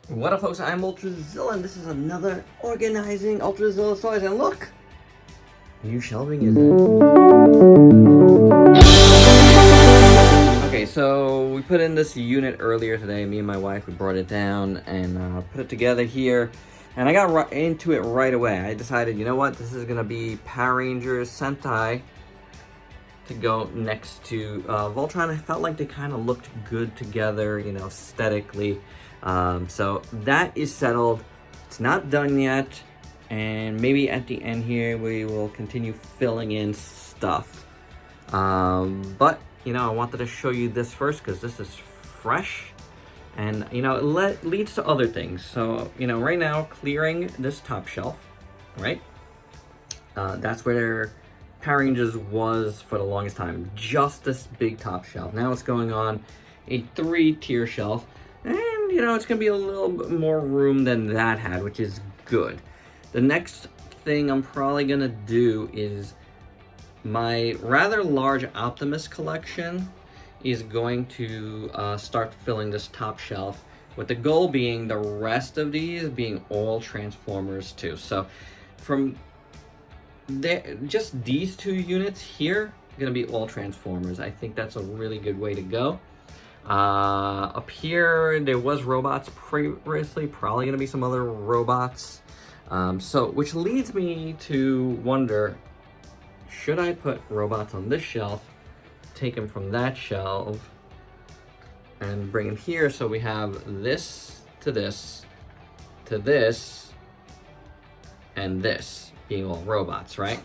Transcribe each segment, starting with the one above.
What up, folks? I'm Ultrazilla, and this is another organizing Ultrazilla toys. And look, new shelving is in. Okay, so we put in this unit earlier today. Me and my wife, we brought it down and put it together here. And I got right into it right away. I decided, you know what, this is gonna be Power Rangers Sentai to go next to Voltron. I felt like they kind of looked good together, you know, aesthetically. So that is settled. It's not done yet, and maybe at the end here we will continue filling in stuff. But you know, I wanted to show you this first because this is fresh, and you know, it leads to other things. So you know, right now clearing this top shelf, right? That's where Power Rangers was for the longest time, just this big top shelf. Now it's going on a 3-tier shelf, and you know, it's gonna be a little bit more room than that had, which is good. The next thing I'm probably gonna do is my rather large Optimus collection is going to start filling this top shelf, with the goal being the rest of these being all Transformers too. So from just these 2 units here gonna be all Transformers. I think that's a really good way to go. Up here there was robots previously, probably gonna be some other robots, so which leads me to wonder, should I put robots on this shelf, take them from that shelf and bring them here, so we have this to this to this and this being all robots, right?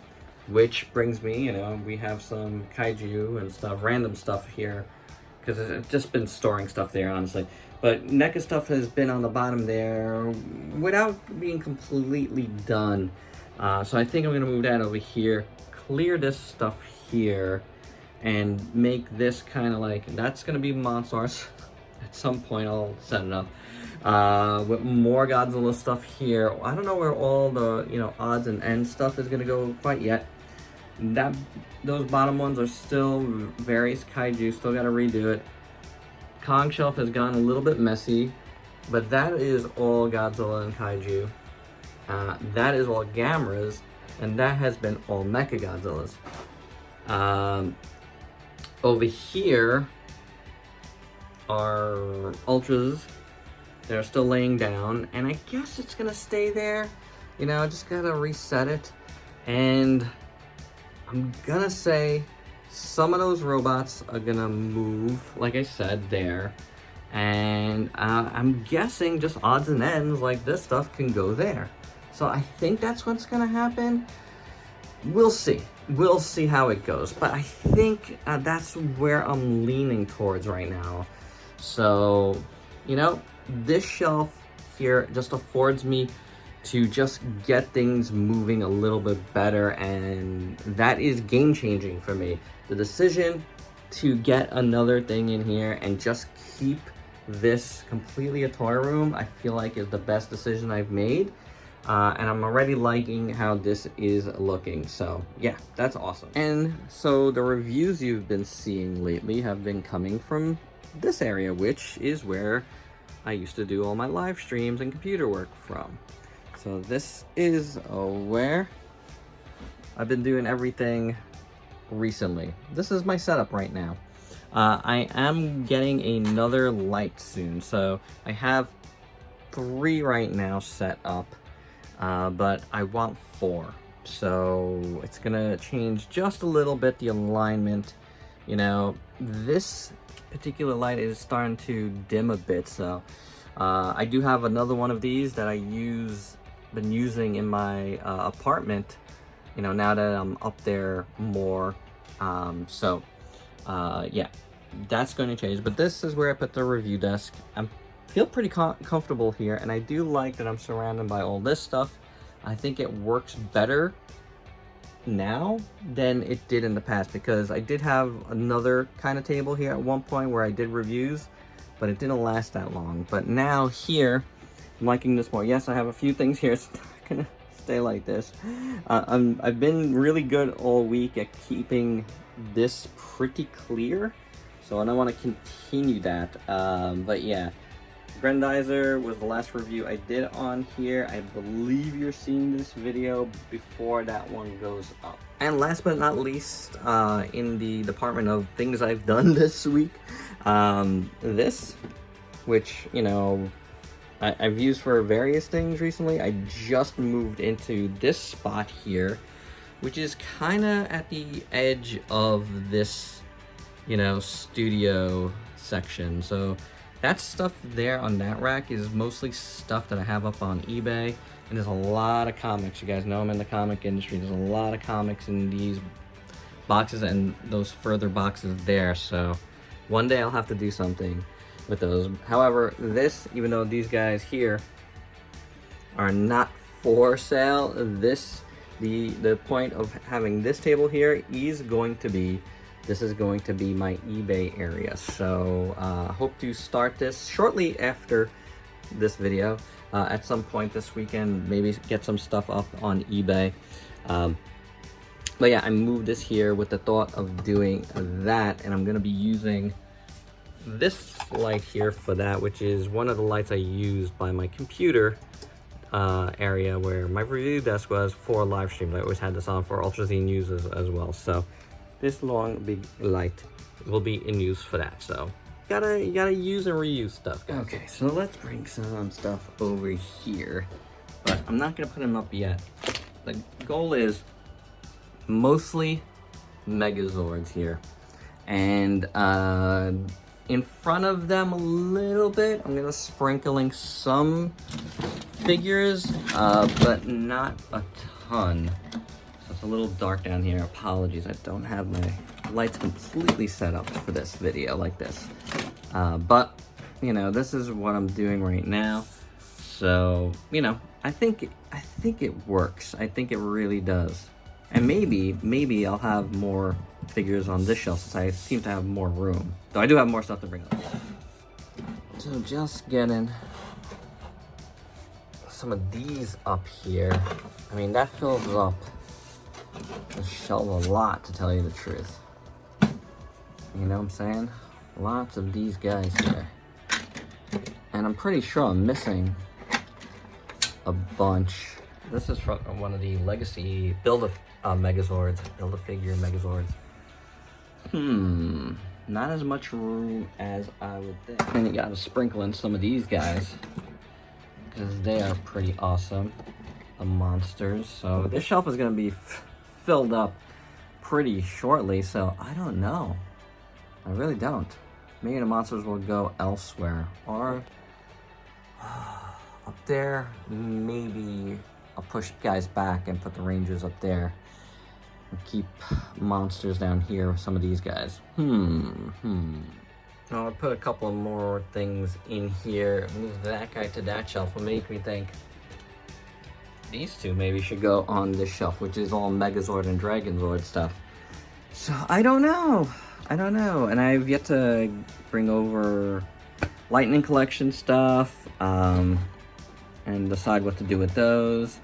Which brings me, you know, we have some kaiju and stuff, random stuff here, because it's just been storing stuff there, honestly. But NECA stuff has been on the bottom there without being completely done. So I think I'm gonna move that over here, clear this stuff here, and make this kind of like, that's gonna be Monstars. At some point I'll set it up. With more Godzilla stuff here. I don't know where all the, you know, odds and ends stuff is gonna go quite yet. Those bottom ones are still various kaiju, still gotta redo it. Kong shelf has gone a little bit messy, but that is all Godzilla and kaiju. That is all Gamras, and that has been all Mecha Godzillas. Over here are Ultras. They're still laying down, and I guess it's gonna stay there. You know, I just gotta reset it. And I'm gonna say some of those robots are gonna move, like I said, there. And I'm guessing just odds and ends like this stuff can go there. So I think that's what's gonna happen. We'll see. We'll see how it goes. But I think that's where I'm leaning towards right now. So, you know, this shelf here just affords me to just get things moving a little bit better, and that is game changing for me. The decision to get another thing in here and just keep this completely a toy room, I feel like is the best decision I've made. And I'm already liking how this is looking, so yeah, that's awesome. And so the reviews you've been seeing lately have been coming from this area, which is where I used to do all my live streams and computer work from. So this is where I've been doing everything recently. This is my setup right now. I am getting another light soon, so I have 3 right now set up, but I want 4. So it's gonna change just a little bit, the alignment. You know, this particular light is starting to dim a bit, so I do have another one of these that I been using in my apartment, you know, now that I'm up there more. Yeah, that's going to change, but this is where I put the review desk. I feel pretty comfortable here, and I do like that I'm surrounded by all this stuff. I think it works better now than it did in the past, because I did have another kind of table here at one point where I did reviews, but it didn't last that long. But now here, I'm liking this more. Yes, I have a few things here. It's not gonna stay like this. I've been really good all week at keeping this pretty clear, so I don't want to continue that. But yeah, Grendizer was the last review I did on here. I believe you're seeing this video before that one goes up. And last but not least, in the department of things I've done this week, this, which, you know, I've used for various things recently. I just moved into this spot here, which is kind of at the edge of this, you know, studio section. So that stuff there on that rack is mostly stuff that I have up on eBay. And there's a lot of comics. You guys know I'm in the comic industry. There's a lot of comics in these boxes and those further boxes there. So one day I'll have to do something with those. However, this, even though these guys here are not for sale, this, the point of having this table here is going to be, this is going to be my eBay area. So hope to start this shortly after this video. At some point this weekend, maybe get some stuff up on eBay. But yeah, I moved this here with the thought of doing that, and I'm gonna be using this light here for that, which is one of the lights I used by my computer area where my review desk was for live streams. I always had this on for Ultrazilla News as well. So this long big light will be in use for that. So you gotta use and reuse stuff, guys. Okay, so let's bring some stuff over here, but I'm not gonna put them up yet. The goal is mostly Megazords here, and in front of them a little bit, I'm gonna sprinkling some figures, but not a ton. So it's a little dark down here. Apologies, I don't have my lights completely set up for this video like this. But, you know, this is what I'm doing right now. So, you know, I think it works. I think it really does. And maybe I'll have more figures on this shelf since I seem to have more room. Though I do have more stuff to bring up. So just getting some of these up here. I mean, that fills up the shelf a lot, to tell you the truth. You know what I'm saying? Lots of these guys here. And I'm pretty sure I'm missing a bunch. This is from one of the Legacy Megazords, Build-A-Figure Megazords. Not as much room as I would think. And you gotta sprinkle in some of these guys, because they are pretty awesome. The monsters. So this shelf is gonna be filled up pretty shortly, so I don't know. I really don't. Maybe the monsters will go elsewhere, or up there. Maybe I'll push guys back and put the Rangers up there and keep monsters down here with some of these guys. I'll put a couple of more things in here. Move that guy to that shelf will make me think these two maybe should go on this shelf, which is all Megazord and Dragonzord stuff. So I don't know. And I've yet to bring over Lightning Collection stuff and decide what to do with those.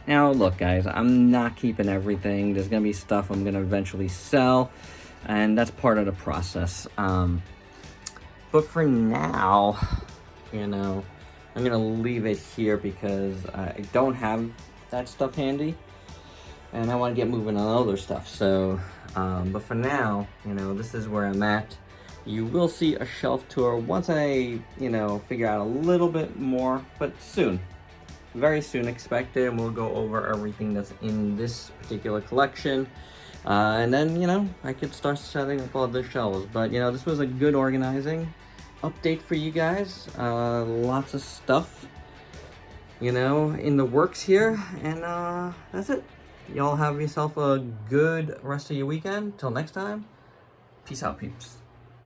Now, look, guys, I'm not keeping everything. There's going to be stuff I'm going to eventually sell, and that's part of the process. But for now, you know, I'm going to leave it here because I don't have that stuff handy, and I want to get moving on other stuff. So, but for now, you know, this is where I'm at. You will see a shelf tour once I, you know, figure out a little bit more, but soon. Very soon expected, and we'll go over everything that's in this particular collection. And then, you know, I could start setting up all the shelves. But, you know, this was a good organizing update for you guys. Lots of stuff, you know, in the works here. And that's it. Y'all have yourself a good rest of your weekend. Till next time, peace out, peeps.